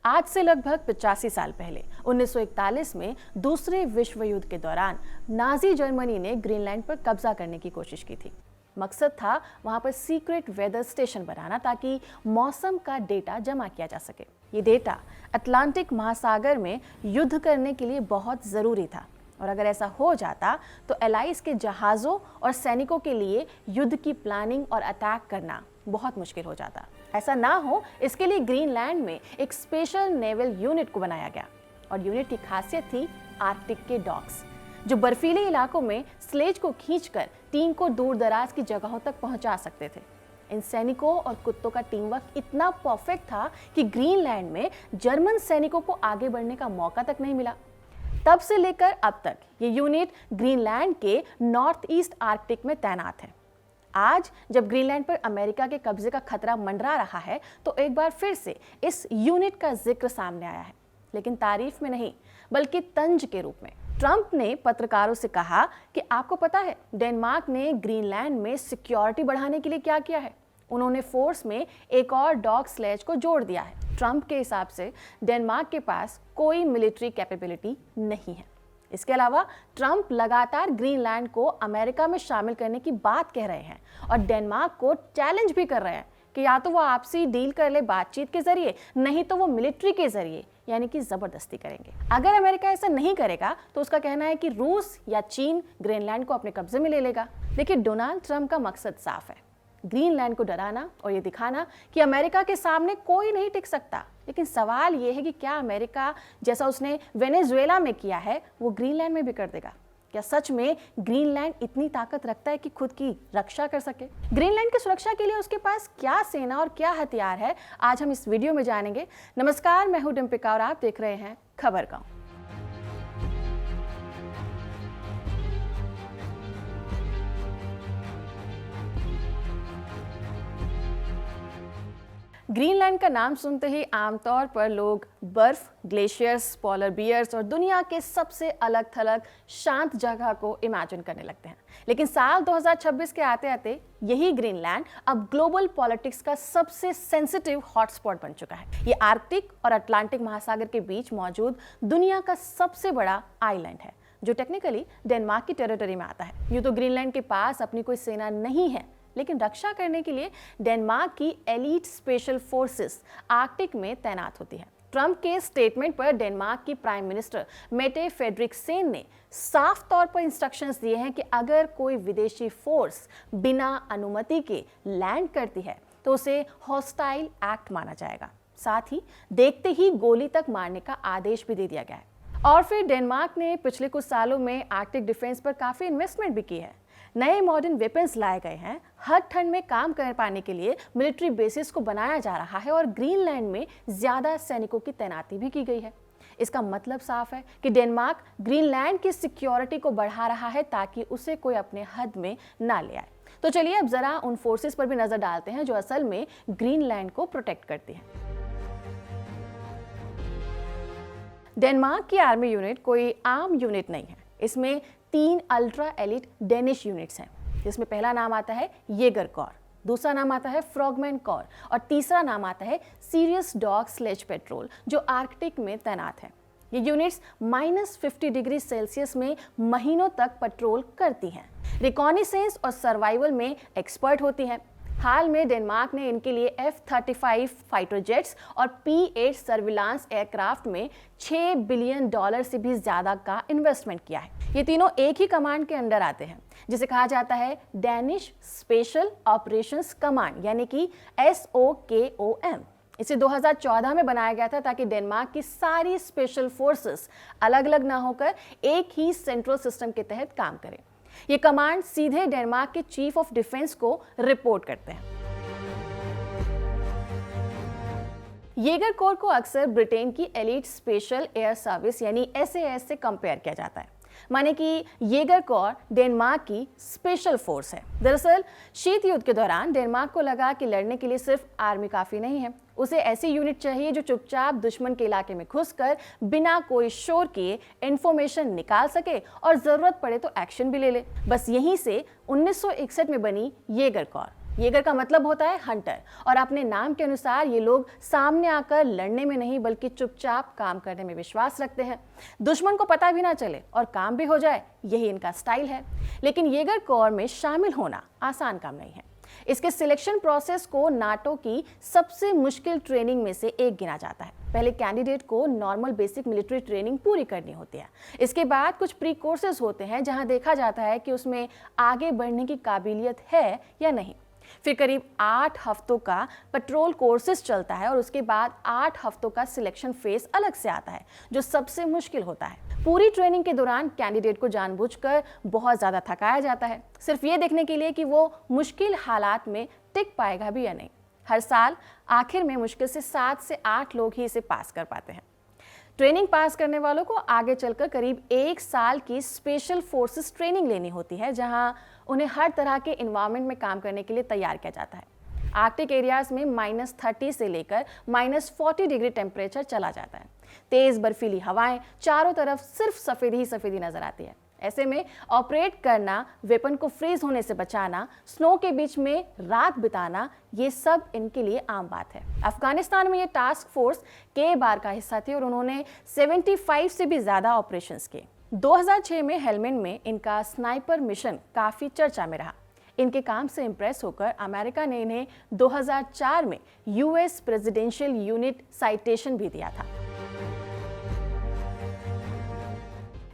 आज से लगभग 85 साल पहले 1941 में दूसरे विश्व युद्ध के दौरान नाजी जर्मनी ने ग्रीनलैंड पर कब्जा करने की कोशिश की थी। मकसद था वहां पर सीक्रेट वेदर स्टेशन बनाना ताकि मौसम का डेटा जमा किया जा सके। ये डेटा अटलांटिक महासागर में युद्ध करने के लिए बहुत ज़रूरी था और अगर ऐसा हो जाता तो एलाइज के जहाज़ों और सैनिकों के लिए युद्ध की प्लानिंग और अटैक करना बहुत मुश्किल हो जाता। ऐसा ना हो इसके लिए ग्रीनलैंड में एक स्पेशल नेवल यूनिट को बनाया गया और यूनिट की खासियत थी आर्कटिक के डॉग्स, जो बर्फीले इलाकों में स्लेज को खींचकर टीम को दूर दराज की जगहों तक पहुंचा सकते थे। इन सैनिकों और कुत्तों का टीम वर्क इतना परफेक्ट था कि ग्रीनलैंड में जर्मन सैनिकों को आगे बढ़ने का मौका तक नहीं मिला। तब से लेकर अब तक ये यूनिट ग्रीनलैंड के नॉर्थ ईस्ट आर्कटिक में तैनात है। आज जब ग्रीनलैंड पर अमेरिका के कब्जे का खतरा मंडरा रहा है तो एक बार फिर से इस यूनिट का जिक्र सामने आया है, लेकिन तारीफ में नहीं बल्कि तंज के रूप में। ट्रंप ने पत्रकारों से कहा कि आपको पता है डेनमार्क ने ग्रीनलैंड में सिक्योरिटी बढ़ाने के लिए क्या किया है? उन्होंने फोर्स में एक और डॉग स्लेज को जोड़ दिया है। ट्रंप के हिसाब से डेनमार्क के पास कोई मिलिट्री कैपेबिलिटी नहीं है। इसके अलावा ट्रंप लगातार ग्रीनलैंड को अमेरिका में शामिल करने की बात कह रहे हैं और डेनमार्क को चैलेंज भी कर रहे हैं कि या तो वो आपसी डील कर ले बातचीत के जरिए, नहीं तो वो मिलिट्री के जरिए यानी कि जबरदस्ती करेंगे। अगर अमेरिका ऐसा नहीं करेगा तो उसका कहना है कि रूस या चीन ग्रीनलैंड को अपने कब्जे में ले लेगा। देखिए, डोनाल्ड ट्रंप का मकसद साफ है, ग्रीनलैंड को डराना और ये दिखाना कि अमेरिका के सामने कोई नहीं टिक सकता। लेकिन सवाल ये है कि क्या अमेरिका जैसा उसने वेनेजुएला में किया है वो ग्रीनलैंड में भी कर देगा? क्या सच में ग्रीनलैंड इतनी ताकत रखता है कि खुद की रक्षा कर सके? ग्रीनलैंड की सुरक्षा के लिए उसके पास क्या सेना और क्या हथियार है, आज हम इस वीडियो में जानेंगे। नमस्कार, मैं हूं डिम्पिका और आप देख रहे हैं खबर गांव। ग्रीनलैंड का नाम सुनते ही आमतौर पर लोग बर्फ, ग्लेशियर्स, पोलर बियर्स और दुनिया के सबसे अलग थलग शांत जगह को इमेजिन करने लगते हैं। लेकिन साल 2026 के आते आते यही ग्रीनलैंड अब ग्लोबल पॉलिटिक्स का सबसे सेंसिटिव हॉटस्पॉट बन चुका है। ये आर्कटिक और अटलांटिक महासागर के बीच मौजूद दुनिया का सबसे बड़ा आइलैंड है, जो टेक्निकली डेनमार्क की टेरिटरी में आता है। यूं तो ग्रीनलैंड के पास अपनी कोई सेना नहीं है, लेकिन रक्षा करने के लिए डेनमार्क की एलीट स्पेशल फोर्सेस आर्कटिक में तैनात होती है। ट्रंप के स्टेटमेंट पर डेनमार्क की प्राइम मिनिस्टर मेटे फ्रेडरिक्सेन ने साफ तौर पर इंस्ट्रक्शंस दिए हैं कि अगर कोई विदेशी फोर्स बिना अनुमति के लैंड करती है तो उसे हॉस्टाइल एक्ट माना जाएगा। साथ ही देखते ही गोली तक मारने का आदेश भी दे दिया गया है। और फिर डेनमार्क ने पिछले कुछ सालों में आर्कटिक डिफेंस पर काफी इन्वेस्टमेंट भी की है। नए मॉडर्न वेपन्स लाए गए हैं, हर ठंड में काम कर पाने के लिए मिलिट्री बेसिस को बनाया जा रहा है और ग्रीनलैंड में ज्यादा सैनिकों की तैनाती भी की गई है। इसका मतलब साफ है कि डेनमार्क ग्रीनलैंड की सिक्योरिटी को बढ़ा रहा है ताकि उसे कोई अपने हद में ना ले आए। तो चलिए अब जरा उन फोर्सेस पर भी नजर डालते हैं जो असल में ग्रीनलैंड को प्रोटेक्ट करती हैं। डेनमार्क की आर्मी यूनिट कोई आम यूनिट नहीं है। इसमें 3 अल्ट्रा एलिट डेनिश यूनिट्स हैं, जिसमें पहला नाम आता है येगर कॉर, दूसरा नाम आता है फ्रॉगमैन कॉर और तीसरा नाम आता है सीरियस डॉग स्लेज पेट्रोल, जो आर्कटिक में तैनात है। ये यूनिट्स -50 डिग्री सेल्सियस में महीनों तक पेट्रोल करती हैं, रिकॉनिसेंस और सर्वाइवल में एक्सपर्ट होती हैं। हाल में डेनमार्क ने इनके लिए F-35 फाइटर जेट्स और P-8 सर्विलांस एयरक्राफ्ट में $6 बिलियन से भी ज्यादा का इन्वेस्टमेंट किया है। ये तीनों एक ही कमांड के अंडर आते हैं, जिसे कहा जाता है डेनिश स्पेशल ऑपरेशंस कमांड यानी कि SOKOM। इसे 2014 में बनाया गया था ताकि डेनमार्क की सारी स्पेशल फोर्सेस अलग अलग ना होकर एक ही सेंट्रल सिस्टम के तहत काम करें। ये कमांड सीधे डेनमार्क के चीफ ऑफ डिफेंस को रिपोर्ट करते हैं। येगर कोर को अक्सर ब्रिटेन की एलीट स्पेशल एयर सर्विस यानी SAS से कंपेयर किया जाता है, माने कि येगर कोर डेनमार्क की स्पेशल फोर्स है। दरअसल शीत युद्ध के दौरान डेनमार्क को लगा कि लड़ने के लिए सिर्फ आर्मी काफी नहीं है, उसे ऐसी यूनिट चाहिए जो चुपचाप दुश्मन के इलाके में घुसकर बिना कोई शोर किए इंफॉर्मेशन निकाल सके और जरूरत पड़े तो एक्शन भी ले ले। बस यहीं से 1961 में बनी येगर कोर। येगर का मतलब होता है हंटर, और अपने नाम के अनुसार ये लोग सामने आकर लड़ने में नहीं बल्कि चुपचाप काम करने में विश्वास रखते हैं। दुश्मन को पता भी ना चले और काम भी हो जाए, यही इनका स्टाइल है। लेकिन येगर कोर में शामिल होना आसान काम नहीं है। इसके सिलेक्शन प्रोसेस को नाटो की सबसे मुश्किल ट्रेनिंग में से एक गिना जाता है। पहले कैंडिडेट को नॉर्मल बेसिक मिलिट्री ट्रेनिंग पूरी करनी होती है। इसके बाद कुछ प्री कोर्सेज होते हैं जहां देखा जाता है कि उसमें आगे बढ़ने की काबिलियत है या नहीं। फिर करीब 8 हफ्तों का पेट्रोल कोर्सेज चलता है और उसके बाद 8 हफ्तों का सिलेक्शन फेज अलग से आता है, जो सबसे मुश्किल होता है। पूरी ट्रेनिंग के दौरान कैंडिडेट को जानबूझकर बहुत ज़्यादा थकाया जाता है, सिर्फ ये देखने के लिए कि वो मुश्किल हालात में टिक पाएगा भी या नहीं। हर साल आखिर में मुश्किल से 7 से 8 लोग ही इसे पास कर पाते हैं। ट्रेनिंग पास करने वालों को आगे चलकर करीब 1 साल की स्पेशल फोर्सेस ट्रेनिंग लेनी होती है, जहां उन्हें हर तरह के इन्वायरमेंट में काम करने के लिए तैयार किया जाता है। आर्कटिक एरियाज में -30 से लेकर -40 डिग्री टेम्परेचर चला जाता है। तेज बर्फीली हवाएं, चारों तरफ सिर्फ सफेदी ही सफेदी नजर आती है। ऐसे में ऑपरेट करना, वेपन को फ्रीज होने से बचाना, स्नो के बीच में रात बिताना, ये सब इनके लिए आम बात है। अफगानिस्तान में ये टास्क फोर्स के बार का हिस्सा थी और उन्होंने 75 से भी ज्यादा ऑपरेशंस किए। 2006 में हेलमंड में इनका स्नाइपर मिशन काफी चर्चा में रहा। इनके काम से इंप्रेस होकर अमेरिका ने इन्हें 2004 में यूएस प्रेसिडेंशियल यूनिट साइटेशन भी दिया था।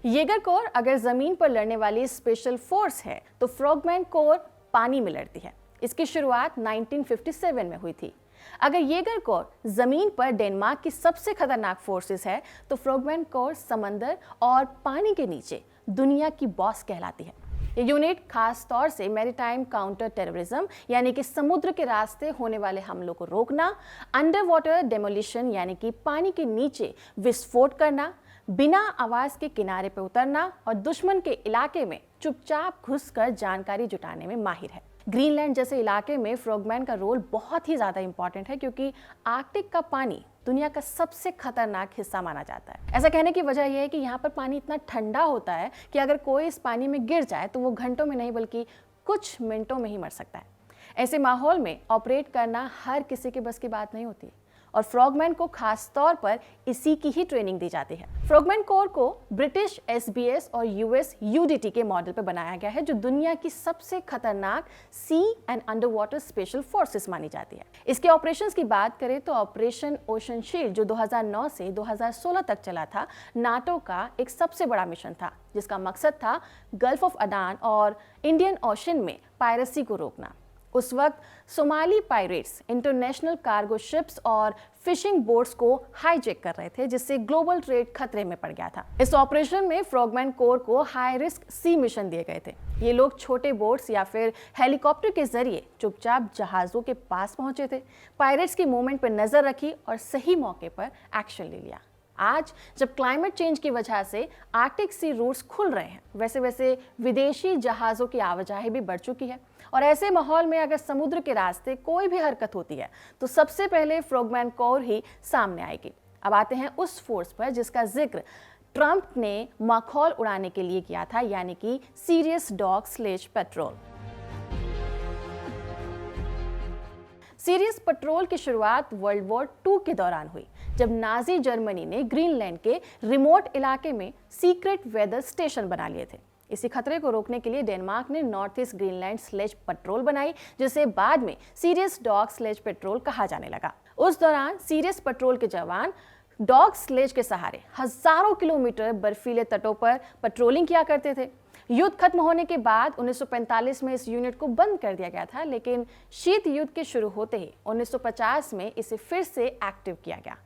येगर कोर अगर जमीन पर लड़ने वाली स्पेशल फोर्स है तो फ्रॉगमैन कोर पानी में लड़ती है। इसकी शुरुआत 1957 में हुई थी। अगर येगर कोर जमीन पर डेनमार्क की सबसे खतरनाक फोर्सेस है तो फ्रॉगमैन कोर समंदर और पानी के नीचे दुनिया की बॉस कहलाती है। ये यूनिट खास तौर से मैरीटाइम काउंटर टेररिज्म यानी कि समुद्र के रास्ते होने वाले हमलों को रोकना, अंडर वाटर डेमोलिशन यानी कि पानी के नीचे विस्फोट करना, बिना आवाज के किनारे पर उतरना और दुश्मन के इलाके में चुपचाप घुसकर जानकारी जुटाने में माहिर है। ग्रीनलैंड जैसे इलाके में फ्रॉगमैन का रोल बहुत ही ज्यादा इंपॉर्टेंट है, क्योंकि आर्कटिक का पानी दुनिया का सबसे खतरनाक हिस्सा माना जाता है। ऐसा कहने की वजह यह है कि यहाँ पर पानी इतना ठंडा होता है कि अगर कोई इस पानी में गिर जाए तो वो घंटों में नहीं बल्कि कुछ मिनटों में ही मर सकता है। ऐसे माहौल में ऑपरेट करना हर किसी के बस की बात नहीं होती और फ्रॉगमैन को खास तौर पर इसी की ही ट्रेनिंग दी जाती है। फ्रॉगमैन कोर को ब्रिटिश एसबीएस और यूएस यूडीटी के मॉडल पर बनाया गया है, जो दुनिया की सबसे खतरनाक sea and under water special forces मानी जाती है। इसके ऑपरेशंस की बात करें तो ऑपरेशन ओशन शील्ड, जो 2009 से 2016 तक चला था, नाटो का एक सबसे बड़ा मिशन था, जिसका मकसद था गल्फ ऑफ अडान और इंडियन ओशन में पायरेसी को रोकना। उस वक्त Somali pirates international cargo ships और फिशिंग बोट्स को हाईजैक कर रहे थे, जिससे ग्लोबल ट्रेड खतरे में पड़ गया था। इस ऑपरेशन में फ्रॉगमैन कोर को हाई रिस्क सी मिशन दिए गए थे। ये लोग छोटे बोट्स या फिर हेलीकॉप्टर के जरिए चुपचाप जहाजों के पास पहुंचे थे, पायरेट्स की मूवमेंट पर नजर रखी और सही मौके पर एक्शन ले लिया। आज जब क्लाइमेट चेंज की वजह से आर्कटिक सी रूट्स खुल रहे हैं, वैसे वैसे विदेशी जहाज़ों की आवाजाही भी बढ़ चुकी है और ऐसे माहौल में अगर समुद्र के रास्ते कोई भी हरकत होती है तो सबसे पहले फ्रॉगमैन कोर ही सामने आएगी। अब आते हैं उस फोर्स पर जिसका जिक्र ट्रंप ने मखौल उड़ाने के लिए किया था, यानी कि सीरियस डॉग/पेट्रोल। सीरियस पेट्रोल की शुरुआत वर्ल्ड वॉर 2 के दौरान हुई, जब नाजी जर्मनी ने ग्रीनलैंड के रिमोट इलाके में सीक्रेट वेदर स्टेशन बना लिए थे। इसी खतरे को रोकने के लिए डेनमार्क ने North East Greenland sledge patrol बनाई, जिसे बाद में सीरियस डॉग स्लेज पेट्रोल कहा जाने लगा। उस दौरान सीरियस पेट्रोल के जवान डॉग स्लेज के सहारे हजारों किलोमीटर बर्फीले तटों पर पेट्रोलिंग किया करते थे। युद्ध खत्म होने के बाद 1945 में इस यूनिट को बंद कर दिया गया था, लेकिन शीत युद्ध के शुरू होते ही 1950 में इसे फिर से एक्टिव किया गया।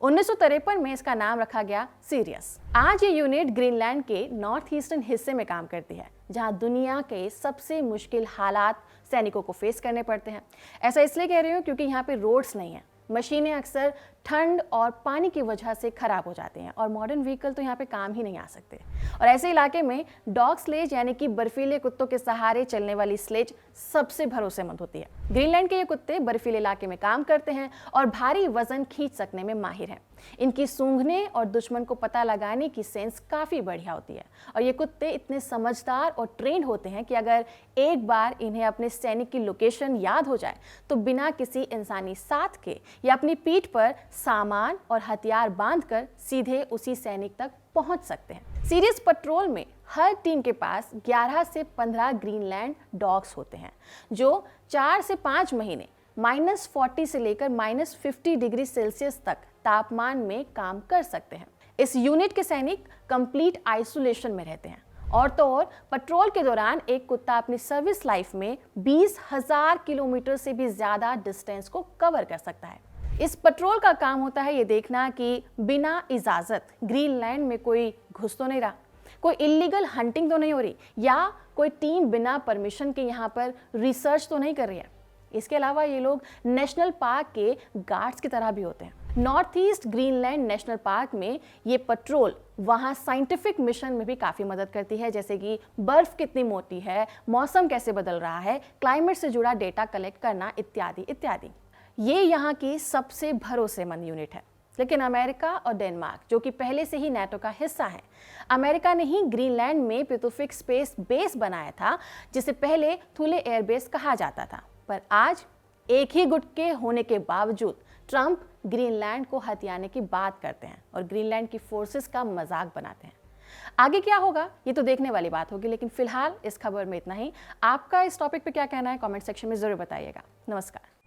1953 में इसका नाम रखा गया सीरियस। आज ये यूनिट ग्रीनलैंड के नॉर्थ ईस्टर्न हिस्से में काम करती है, जहां दुनिया के सबसे मुश्किल हालात सैनिकों को फेस करने पड़ते हैं। ऐसा इसलिए कह रही हूँ क्योंकि यहाँ पे रोड्स नहीं है। मशीनें अक्सर ठंड और पानी की वजह से खराब हो जाते हैं और मॉडर्न व्हीकल तो यहाँ पे काम ही नहीं आ सकते। और ऐसे इलाके में डॉग स्लेज यानी कि बर्फीले कुत्तों के सहारे चलने वाली स्लेज सबसे भरोसेमंद होती है। ग्रीनलैंड के ये कुत्ते बर्फीले इलाके में काम करते हैं और भारी वजन खींच सकने में माहिर हैं। इनकी सूंघने और दुश्मन को पता लगाने की सेंस काफ़ी बढ़िया होती है और ये कुत्ते इतने समझदार और ट्रेंड होते हैं कि अगर एक बार इन्हें अपने सैनिक की लोकेशन याद हो जाए तो बिना किसी इंसानी साथ के या अपनी पीठ पर सामान और हथियार बांधकर सीधे उसी सैनिक तक पहुंच सकते हैं। सीरियस पेट्रोल में हर टीम के पास 11 से 15 ग्रीनलैंड डॉग्स होते हैं जो 4 से 5 महीने -40 से लेकर -50 डिग्री सेल्सियस तक तापमान में काम कर सकते हैं। इस यूनिट के सैनिक कंप्लीट आइसोलेशन में रहते हैं और तो और पेट्रोल के दौरान एक कुत्ता अपनी सर्विस लाइफ में 20,000 किलोमीटर से भी ज्यादा डिस्टेंस को कवर कर सकता है। इस पेट्रोल का काम होता है ये देखना कि बिना इजाजत ग्रीनलैंड में कोई घुस तो नहीं रहा, कोई इलीगल हंटिंग तो नहीं हो रही या कोई टीम बिना परमिशन के यहाँ पर रिसर्च तो नहीं कर रही है। इसके अलावा ये लोग नेशनल पार्क के गार्ड्स की तरह भी होते हैं। North East Greenland national park में ये पेट्रोल वहाँ साइंटिफिक मिशन में भी काफ़ी मदद करती है, जैसे कि बर्फ कितनी मोटी है, मौसम कैसे बदल रहा है, क्लाइमेट से जुड़ा डेटा कलेक्ट करना इत्यादि इत्यादि। ये यहाँ की सबसे भरोसेमंद यूनिट है। लेकिन अमेरिका और डेनमार्क जो कि पहले से ही नाटो का हिस्सा है, अमेरिका ने ही ग्रीनलैंड में पैसिफिक स्पेस बेस बनाया था जिसे पहले थुले एयरबेस कहा जाता था। पर आज एक ही गुट के होने के बावजूद ट्रंप ग्रीनलैंड को हथियाने की बात करते हैं और ग्रीनलैंड की फोर्सेस का मजाक बनाते हैं। आगे क्या होगा ये तो देखने वाली बात होगी, लेकिन फिलहाल इस खबर में इतना ही। आपका इस टॉपिक पे क्या कहना है कमेंट सेक्शन में जरूर बताइएगा। नमस्कार।